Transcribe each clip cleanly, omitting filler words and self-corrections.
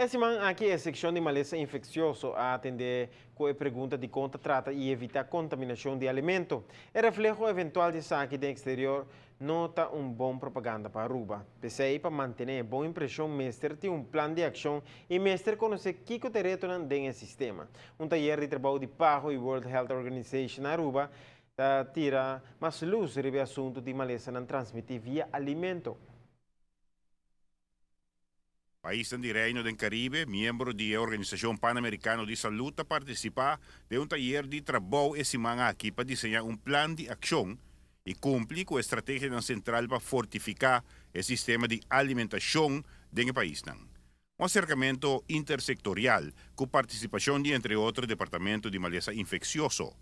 Essa semana aqui é a secção de maleza infeccioso a atender com a pergunta de conta trata e evitar contaminação de alimento. O reflexo eventual de saque do exterior nota bom propaganda para Aruba. PCI para manter boa impressão, mestre tem plano de ação e mestre conhece que o retorno do sistema. Taller de trabalho de PAHO e World Health Organization na Aruba tira mais luz sobre o assunto de maleza não transmitir via alimento. Países del Reino del Caribe, miembro de la Organización Panamericana de Salud, a participar de un taller de trabajo esta semana aquí para diseñar un plan de acción y cumplir con la estrategia central para fortificar el sistema de alimentación del país. Un acercamiento intersectorial con participación de, entre otros, departamento de maleza infeccioso.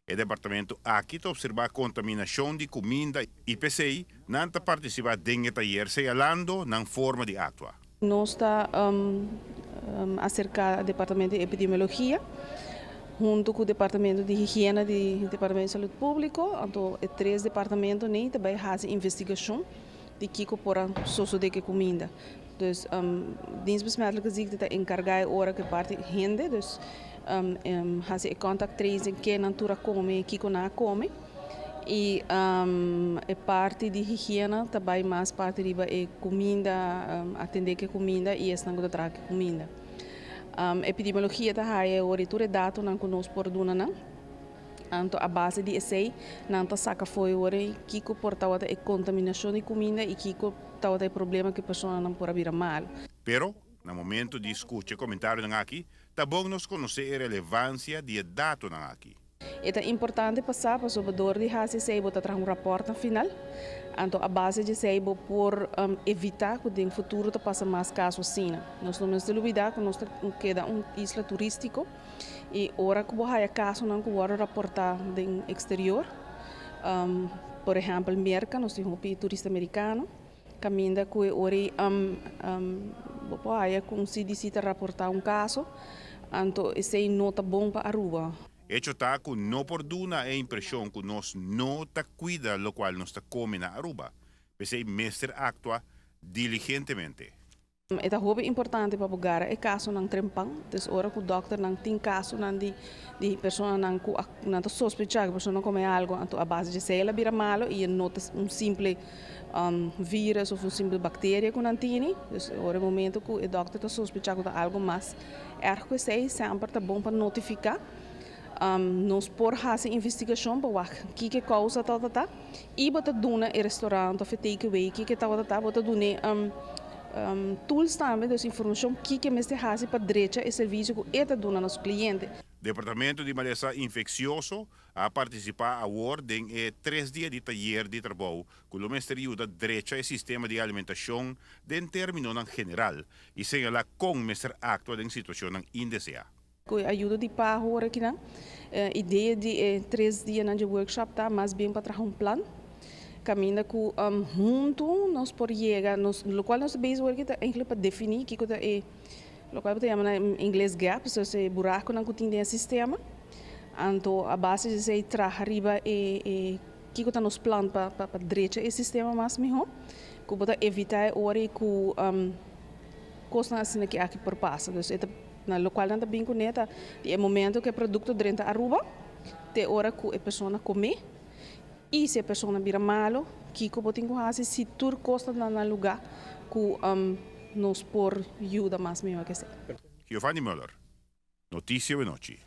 El departamento aquí observa contaminación de comida y PCI, nanta participar en el taller, señalando en forma de actuar. Nós está acerca do Departamento de Epidemiologia, junto com o Departamento de Higiene do Departamento de Saúde Pública, então três departamentos nem também fazem investigação de que para sosso de que comida. Então, dienstbesmettelijke ziekte está encarregada hora que parte rende, dus fazem contact tracing que natura come e que não come. E é parte de higiene também mais parte de comida, atender que comida e essa não tratar que comida. Epidemiologia está aí o retorno de dados não conosco por duna não. Então a base de essay não está saca foi o que portava a contaminação de comida e que portava o problema que a pessoa não pode vir mal. Pero no momento de escutar comentários aqui, tá bom nós conhecer a relevância de dados aqui. É importante passar para o sobrador de HCC e botar um raporte final. Então, a base de sei por evitar que no futuro te passe mais casos assim. Nós não nos olvidar que nós queda isla turístico e hora que você caso não pode reportar do exterior. Por exemplo, Merca, nós temos um turista americano, caminha que hora com o CDC te reportar caso. Então, esse não está bom para Aruba. Hecho está que no por duna e impresión que nos no ta cuida lo cual nos ta come na Aruba. Pese mestre actua diligentemente. É importante para pegar o caso ng trempang, des ora que o doctor não tem caso não de pessoa não sospechar que a pessoa come algo, então a base de célula vira malo e nota simples vírus ou simples bactéria que não tem, des ora momento que o doctor está sospechar que algo mais ergo sei sempre tá bom para notificar. Nós por fazer investigação para ver o que causa tal e botar duna e restaurante ou takeaway que tal botar duna tools também dessa informação que mestre fazer para direita e serviço que é duna nos clientes. Departamento de Maleza Infeccioso a participar a ordem e 3 dias de taller de trabalho que o mestre ajuda direita e sistema de alimentação em termino general e señala com mestre actua em situação indeseada. Com a ajuda de PAHO aqui, ideia de 3 dias de workshop tá mais bem para trazer plano. Caminha com junto nós por chegar, no qual nós base work tá inclusive para definir que é, o qual chama em inglês gap, esse buraco não tem dentro sistema. Então a base de se trazer arriba e que está nos planos para direita esse sistema mais melhor, que para evitar hora que coisa assim que aqui por passa, na local não está bem conectada, é momento que o produto dentro da Aruba, tem hora que a pessoa come, e se a pessoa vira malo, que pode fazer se tudo custa no lugar que nos por ajuda mais mesmo que ser. Giovanni Müller, Notícia de Noite.